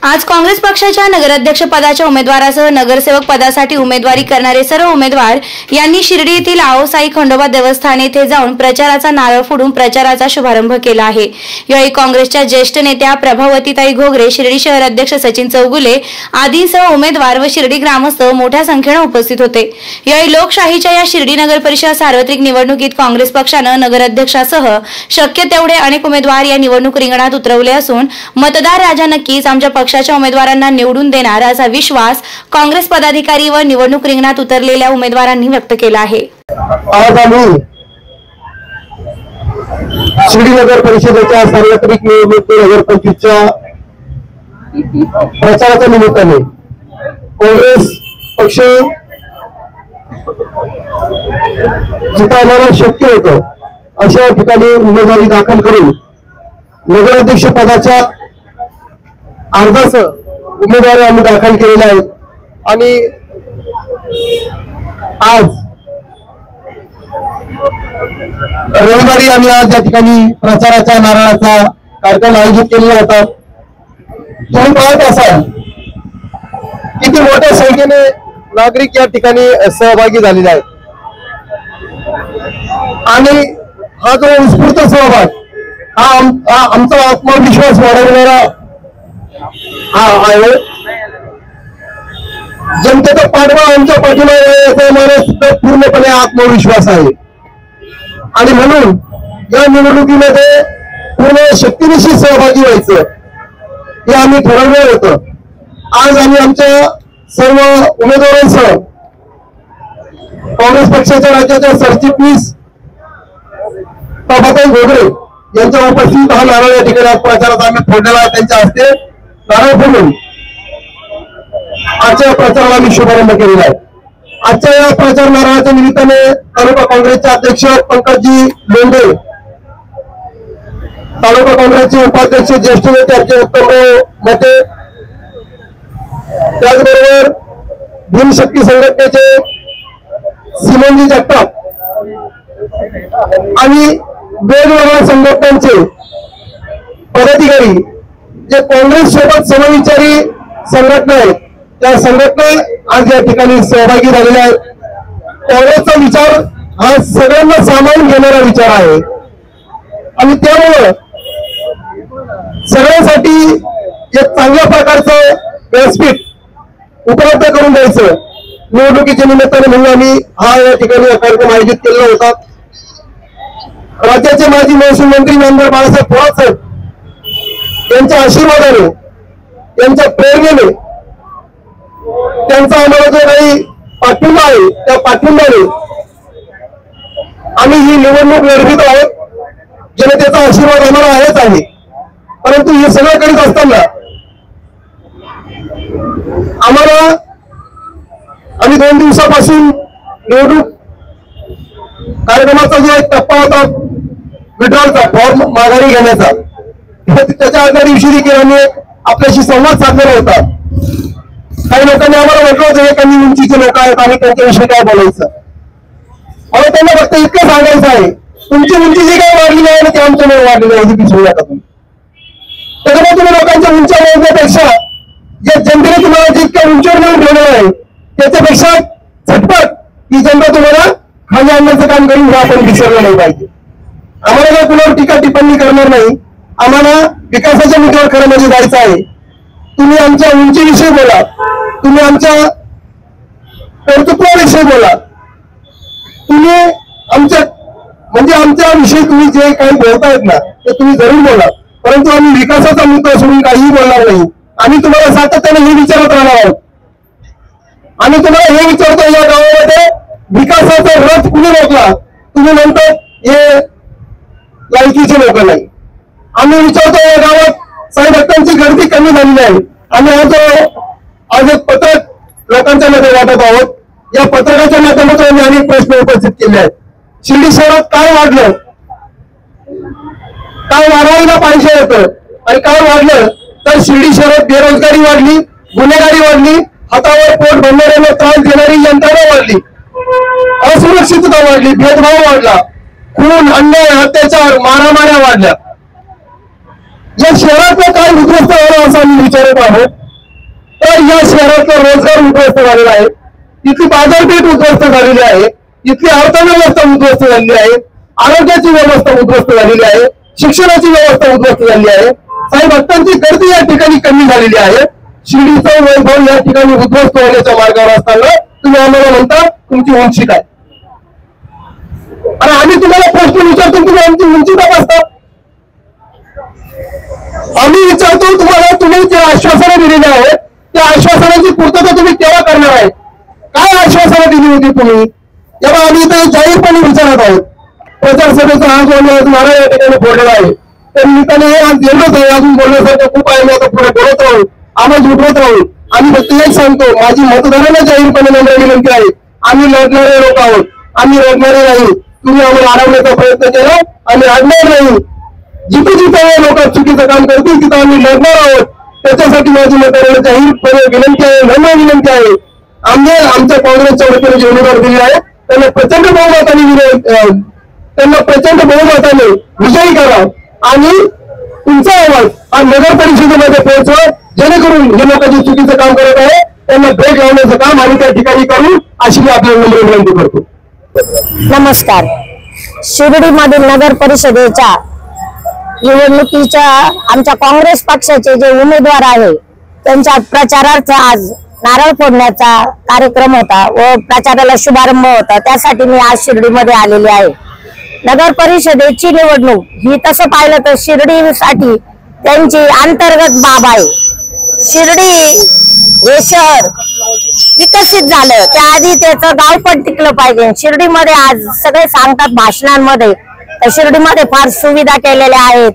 आज काँग्रेस पक्षाच्या नगराध्यक्ष पदाच्या उमेदवारासह नगरसेवक पदासाठी उमेदवारी करणारे सर्व उमेदवार यांनी शिर्डी येथील आओसाई खंडोबा देवस्थान येथे जाऊन प्रचाराचा नारळ फोडून प्रचाराचा शुभारंभ केला आहे। यावेळी काँग्रेसच्या ज्येष्ठ नेत्या प्रभावतीताई घोगरे, शिर्डी शहर अध्यक्ष सचिन चौगुले आदींसह उमेदवार व शिर्डी ग्रामस्थ मोठ्या संख्येने उपस्थित होते। यावेळी लोकशाहीच्या या शिर्डी नगर परिषद सार्वत्रिक निवडणुकीत काँग्रेस पक्षाने नगराध्यक्षासह शक्य तेवढे अनेक उमेदवार या निवडणूक रिंगणात उतरवले असून मतदार राजा नक्कीच आमच्या पक्षाच्या उमेदवारांना निवडून देणार असा विश्वास काँग्रेस पदाधिकारी व निवडणूक रिंगणात उतरलेल्या उमेदवारांनी व्यक्त केला आहे। आज आम्ही शिर्डी नगर परिषदेच्या सार्वत्रिक निवडणूक 2025च्या प्रचाराच्या निमित्ताने काँग्रेस पक्ष जिथं आम्हाला शक्य होतं अशा ठिकाणी उमेदवारी दाखल करून नगराध्यक्ष पदाच्या अर्जासह उमेदवारी आम्ही दाखल केलेल्या आहेत। आणि आज रविवारी आम्ही आज या ठिकाणी प्रचाराच्या नारळाचा कार्यक्रम आयोजित केलेला होता। तुम्ही पाहत असाल किती मोठ्या संख्येने नागरिक या ठिकाणी सहभागी झालेले आहेत आणि हा जो उत्स्फूर्त सहभाग हा आमचा आत्मविश्वास वाढवणारा आहे। जनतेचा पाठबळ आमच्या पाठीमागे याचा मला सुद्धा पूर्णपणे आत्मविश्वास आहे आणि म्हणून या निवडणुकीमध्ये पूर्ण शक्तीनिशी सहभागी व्हायचं हे आम्ही ठरवलं होतं। आज आम्ही आमच्या सर्व उमेदवारांसह काँग्रेस पक्षाच्या राज्याच्या सरचिटणीस प्रभावतीताई घोगरे यांच्या उपस्थित हा नारळ या ठिकाणी प्रचाराचा आम्ही फोडलेला आहे। त्यांच्या हस्ते नारळ फोडून आजच्या प्रचाराला आम्ही शुभारंभ केलेला आहे। आजच्या या प्रचार नारळाच्या निमित्ताने तालुका काँग्रेसचे अध्यक्ष पंकजी लोंढे, तालुका काँग्रेसचे उपाध्यक्ष ज्येष्ठ नेते आमचे उत्तमराव मते, त्याचबरोबर भीमशक्ती संघटनेचे सिमोनजी जगताप आणि वेगवेगळ्या संघटनांचे पदाधिकारी जे काँग्रेस सोबत समविचारी संघटना आहेत त्या संघटना आज या ठिकाणी सहभागी झालेल्या आहेत। काँग्रेसचा विचार हा सगळ्यांना सामावून घेणारा विचार आहे आणि त्यामुळे सगळ्यांसाठी एक चांगल्या प्रकारचं व्यासपीठ उपलब्ध करून द्यायचं निवडणुकीच्या निमित्ताने म्हणून आम्ही हा या ठिकाणी कार्यक्रम आयोजित केलेला होता। राज्याचे माजी महसूल मंत्री आमदार बाळासाहेब थोरात साहेब यांच्या आशीर्वादाने, त्यांच्या प्रेरणेने, त्यांचा आम्हाला जो काही पाठिंबा आहे त्या पाठिंब्याने आम्ही ही निवडणूक लढवित आहोत। जनतेचा आशीर्वाद आम्हाला आहेच आहे, परंतु हे सगळं करीत असताना आम्ही 2 दिवसापासून निवडणूक कार्यक्रमाचा जो एक टप्पा होता विड्रॉलचा, फॉर्म माघारी घेण्याचा, त्याच्या आदल्या दिवशी देखील आम्ही आपल्याशी संवाद साधलेला होता। काही लोकांनी आम्हाला म्हटलं होतं हे कमी उंचीचे लोक आहेत आणि त्यांच्याविषयी काय बोलायचं। मला त्यांना फक्त इतकं सांगायचं आहे, तुमची उंची जी काय वाढली नाही आणि ते आमच्यामुळे वाढलेली आहे ही विसरू नका तुम्ही। त्याच्यामुळे तुम्ही लोकांच्या उंच्या मोजण्यापेक्षा जे जनतेने तुम्हाला जितक्या उंचीवर नेऊन ठेवलेलं आहे त्याच्यापेक्षा झटपट ही जनता तुम्हाला खाली आणण्याचं काम करून हे आपण विसरलं नाही पाहिजे। आम्हाला काही कुणावर टीका टिप्पणी करणार नाही, आम्हाला विकासाच्या मुद्द्यावर खरं म्हणजे जायचं आहे। तुम्ही आमच्या उंचीविषयी बोला, तुम्ही आमच्या कर्तृत्वाविषयी बोला, तुम्ही आमच्या विषयी तुम्ही जे काही बोलतायत ना ते तुम्ही जरूर बोला, परंतु आम्ही विकासाचा मुद्दा सोडून काहीही बोलणार नाही। आम्ही तुम्हाला सातत्याने हे विचारत राहणार आहोत। आम्ही तुम्हाला हे विचारतो या गावामध्ये विकासाचा रथ कुणी रोखला, तुम्ही म्हणतो हे लायकीचे लोक नाही। आम्ही विचारतो या गावात साई भक्तांची गर्दी कमी झालेली आहे। आम्ही आज एक पत्रक लोकांच्या मध्ये वाटत आहोत। या पत्रकाच्या माध्यमातून आम्ही अनेक प्रश्न उपस्थित केले आहेत। शिर्डी शहरात काय वाढलं, काय वाढवायला पाहिजे होतं आणि काय वाढलं तर शिर्डी शहरात बेरोजगारी वाढली, गुन्हेगारी वाढली, हातावर पोट भरणाऱ्यांना त्रास देणारी यंत्रणा वाढली, असुरक्षितता वाढली, भेदभाव वाढला, खून, अन्याय, अत्याचार, मारामाऱ्या वाढल्या। या शहरातलं काय उद्ध्वस्त झालं असं आम्ही विचारत आहोत. तर या शहरातला रोजगार उद्ध्वस्त झालेला आहे, इथली बाजारपेठ उद्ध्वस्त झालेली आहे, इथली अर्थव्यवस्था उद्ध्वस्त झालेली आहे, आरोग्याची व्यवस्था उद्ध्वस्त झालेली आहे, शिक्षणाची व्यवस्था उद्ध्वस्त झालेली आहे. साहेब, भक्तांची गर्दी या ठिकाणी कमी झालेली आहे. शिर्डीचा वैभव या ठिकाणी उद्ध्वस्त होण्याच्या मार्गावर असताना तुम्ही आम्हाला म्हणता तुमची उंची काय. आणि आम्ही तुम्हाला प्रश्न विचारतो, तुम्ही आमची उंची तपासता. आम्ही विचारतो तुम्हाला, तुम्ही जे आश्वासनं दिलेली आहेत त्या आश्वासनाची पूर्तता तुम्ही केव्हा करणार आहे? काय आश्वासनं दिली होती तुम्ही? तेव्हा आम्ही इथे जाहीरपणे विचारत आहोत. प्रचार सभेचा हा जो आम्ही आज नारा या ठिकाणी फोडलेला आहे त्या निमित्ताने हे आज एवढंच आहे. अजून बोलण्यासारखं खूप आहे. मी आता पुढे बोलत राहू, आवाज उठवत राहू. आम्ही फक्त एक सांगतो, माझी मतदारांना जाहीरपणे नम्र विनंती आहे, आम्ही लढणारे लोक आहोत, आम्ही लढणारे नाही. तुम्ही आम्हाला अडवण्याचा प्रयत्न केला, आम्ही अडणार नाही. जिथे जिथे लोक चुकीचं काम करतील तिथं आम्ही लढणार आहोत. त्याच्यासाठी माझी मतदारांना जाहीरपणे विनंती आहे, नम्र विनंती आहे. आम्ही आमच्या काँग्रेसच्या वतीने जे उमेदवार दिले आहे त्यांना प्रचंड बहुमताने विजयी करा आणि तुमचा आवाज हा नगर परिषदेमध्ये पोहोचवा, जेणेकरून हे लोक जे चुकीचं काम करत आहे त्यांना ब्रेक लावण्याचं काम आम्ही त्या ठिकाणी करू, अशी मी आपल्याला नम्र विनंती करतो. नमस्कार. शिर्डीमधील नगर परिषदेच्या निवडणुकीच्या आमच्या काँग्रेस पक्षाचे जे उमेदवार आहे त्यांच्या प्रचारार्थ आज नारळ फोडण्याचा कार्यक्रम होता व प्रचाराला शुभारंभ होता. त्यासाठी मी आज शिर्डीमध्ये आलेली आहे. नगर परिषदेची निवडणूक ही तसं पाहिलं तर शिर्डीसाठी त्यांची अंतर्गत बाब आहे. शिर्डी हे शहर विकसित झालं त्याआधी त्याचं गाव पण टिकलं पाहिजे. शिर्डीमध्ये आज सगळे सांगतात भाषणांमध्ये तर शिर्डीमध्ये फार सुविधा केलेल्या आहेत.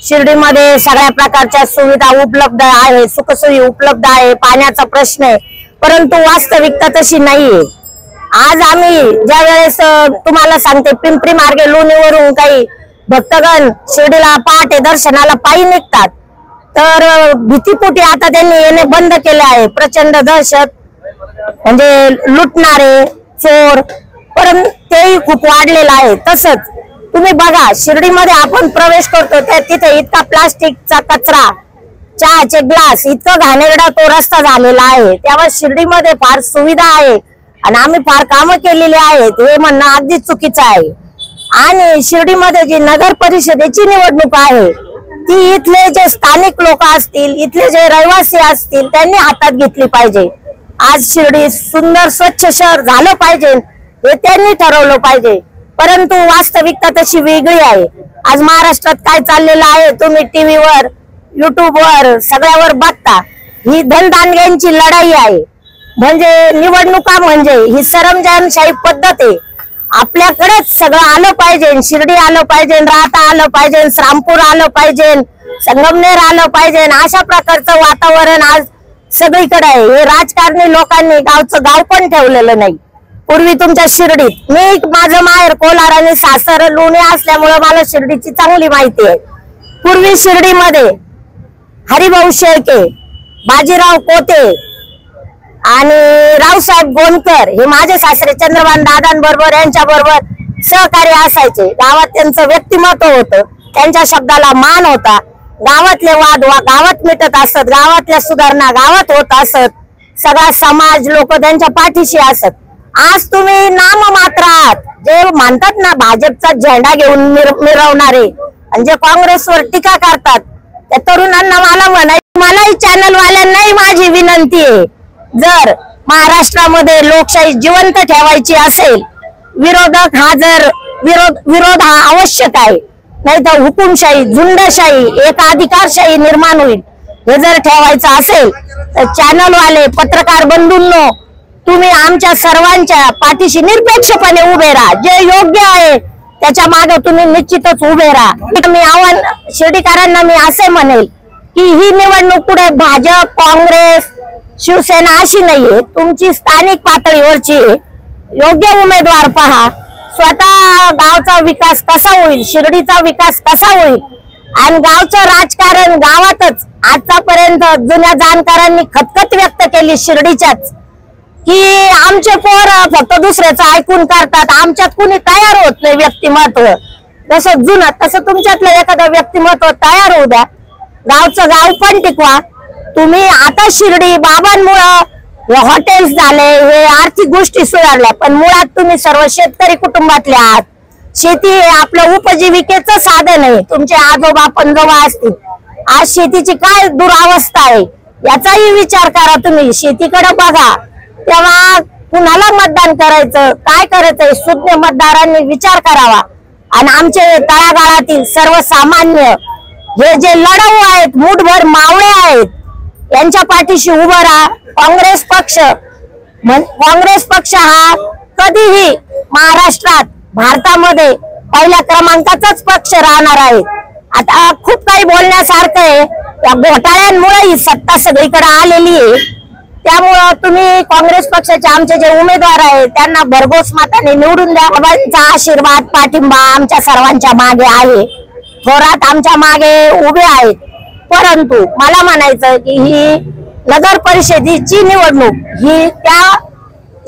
शिर्डीमध्ये सगळ्या प्रकारच्या सुविधा उपलब्ध आहे, सुखसोयी उपलब्ध आहे, पाण्याचा प्रश्न आहे, परंतु वास्तविकता तशी नाहीये. आज आम्ही ज्या वेळेस तुम्हाला सांगते पिंपरी मार्गे लोणीवरून काही भक्तगण शिर्डीला पहाटे दर्शनाला पायी निघतात, तर भीतीपोटी आता त्यांनी येणे बंद केले आहे. प्रचंड दहशत म्हणजे लुटणारे चोर परंतु तेही खूप वाढलेलं आहे. तसंच तुम्ही बघा शिर्डीमध्ये आपण प्रवेश करतो त्या तिथे इतका प्लास्टिकचा कचरा, चहाचे ग्लास, इतकं घाणेरडा तो रस्ता झालेला आहे. त्यामुळे शिर्डीमध्ये फार सुविधा आहे आणि आम्ही फार कामं केलेली आहेत हे म्हणणं अगदी चुकीचं आहे. आणि शिर्डीमध्ये जी नगर परिषदेची निवडणूक आहे ती इथले जे स्थानिक लोक असतील, इथले जे रहिवासी असतील त्यांनी हातात घेतली पाहिजे. आज शिर्डी सुंदर स्वच्छ शहर झालं पाहिजे हे त्यांनी ठरवलं पाहिजे, परंतु वास्तविकता तशी वेगळी आहे. आज महाराष्ट्रात काय चाललेलं आहे तुम्ही टीव्हीवर, युट्यूबवर सगळ्यावर बघता. ही धनदांडग्यांची लढाई आहे. म्हणजे निवडणुका म्हणजे ही सरंजामशाही पद्धत आहे. आपल्याकडेच सगळं आलं पाहिजे, शिर्डी आलं पाहिजे, राहता आलं पाहिजे, श्रामपूर आलं पाहिजे, संगमनेर आलं पाहिजे, अशा प्रकारचं वातावरण आज सगळीकडे आहे. हे राजकारणी लोकांनी गावचं गाव पण ठेवलेलं नाही. पूर्वी तुमच्या शिर्डीत, मी माझं माहेर कोलार आणि सासर लोणी असल्यामुळे मला शिर्डीची चांगली माहिती आहे. पूर्वी शिर्डीमध्ये हरिभाऊ शेळके, बाजीराव कोते आणि रावसाहेब गोंदकर हे माझे सासरे चंद्रभान दादांबरोबर यांच्या बरोबर सहकार्य असायचे. गावात त्यांचं व्यक्तिमत्व होतं, त्यांच्या शब्दाला मान होता. गावातले वाद गावात मिटत असत, गावातल्या सुधारणा गावात होत असत, सगळा समाज लोक त्यांच्या पाठीशी असत. आज तुम्ही नाम मात्र आहात, जे म्हणतात ना भाजपचा झेंडा घेऊन मिरवणारे आणि जे काँग्रेसवर टीका करतात त्या तरुणांना मला म्हणायचं, मलाही चॅनलवाल्यांनाही माझी विनंती आहे, जर महाराष्ट्रामध्ये लोकशाही जिवंत ठेवायची असेल, विरोध हा आवश्यक आहे, नाही तर हुकुमशाही, झुंडशाही, एकाधिकारशाही निर्माण होईल. हे जर ठेवायचं असेल तर चॅनलवाले, पत्रकार बंधूंनो, तुम्ही आमच्या सर्वांच्या पाठीशी निरपेक्षपणे उभे राहा. जे योग्य आहे त्याच्या मागे तुम्ही निश्चितच उभे राहा. मी आव्हान शिर्डीकरांना मी असे म्हणेल की ही निवडणूक पुढे भाजप, काँग्रेस, शिवसेना अशी नाहीये, तुमची स्थानिक पातळीवरची योग्य उमेदवार पहा. स्वतः गावचा विकास कसा होईल, शिर्डीचा विकास कसा होईल आणि गावचं राजकारण गावातच. आतापर्यंत जुन्या जाणकारांनी खतखत व्यक्त केली शिर्डीच्याच की आमचे पोर फक्त दुसऱ्याचं ऐकून करतात, आमच्यात कुणी तयार होत नाही व्यक्तिमत्व. जसं जुनं तसं तुमच्यातलं एखादं व्यक्तिमत्व तयार होऊ द्या गावचं गाव पण टिकवा। तुम्ही आता शिर्डी बाबांमुळं हे हॉटेल्स झाले, हे आर्थिक गोष्टी सुधारल्या, पण मुळात तुम्ही सर्व शेतकरी कुटुंबातले आहात। शेती हे आपलं उपजीविकेचं साधन आहे। तुमचे आजोबा पंजोबा असतील, आज शेतीची काय दुरावस्था आहे याचाही विचार करा। तुम्ही शेतीकडे बघा, तेव्हा कुणाला मतदान करायचं, काय करायचंय, सुज्ञ मतदारांनी विचार करावा। आणि आमचे तळागाळातील सर्वसामान्य हे जे लढाऊ आहेत, मुठभर मावळे आहेत, यांच्या पाठीशी उभं राहा। काँग्रेस पक्ष हा कधीही महाराष्ट्रात भारतामध्ये पहिल्या क्रमांकाचाच पक्ष राहणार आहे। आता खूप काही बोलण्यासारखं आहे, या घोटाळ्यांमुळे ही सत्ता सगळीकडे आलेली आहे। त्यामुळं तुम्ही काँग्रेस पक्षाचे आमचे जे उमेदवार आहेत त्यांना भरघोस मताने निवडून द्या। बाबांचा आशीर्वाद पाठिंबा आमच्या सर्वांच्या मागे आहे, थोरात आमच्या मागे उभे आहेत। परंतु मला म्हणायचं की ही नगर परिषदेची निवडणूक ही त्या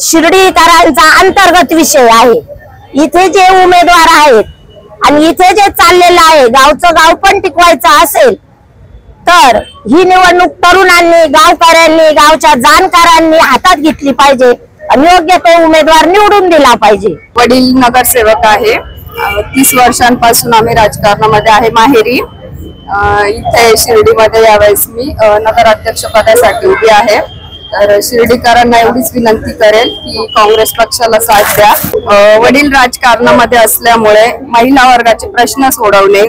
शिर्डीकरांचा अंतर्गत विषय आहे। इथे जे उमेदवार आहेत आणि इथे जे चाललेलं आहे, गावचं गाव पण टिकवायचं असेल तर ही निवडणूक तरुणांनी, गावकऱ्यांनी, गावच्या जाणकारांनी हातात घेतली पाहिजे आणि योग्य तो उमेदवार निवडून दिला पाहिजे। वडील नगरसेवक आहे, 30 वर्षांपासून आम्ही राजकारणामध्ये आहे माहेरी। इथे शिर्डीमध्ये यावेळेस मी नगराध्यक्ष पदासाठी उभी आहे। तर शिर्डीकरांना एवढीच विनंती करेल की काँग्रेस पक्षाला साथ द्या। वडील राजकारणामध्ये असल्यामुळे महिला वर्गाचे प्रश्न सोडवणे,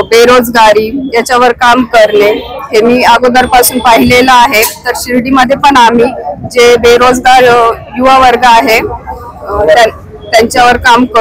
बेरोजगारी याच्यावर काम करणे हे मी अगोदरपासून पाहिलेलं आहे। तर शिर्डीमध्ये पण आम्ही जे बेरोजगार युवा वर्ग आहे त्यांच्यावर काम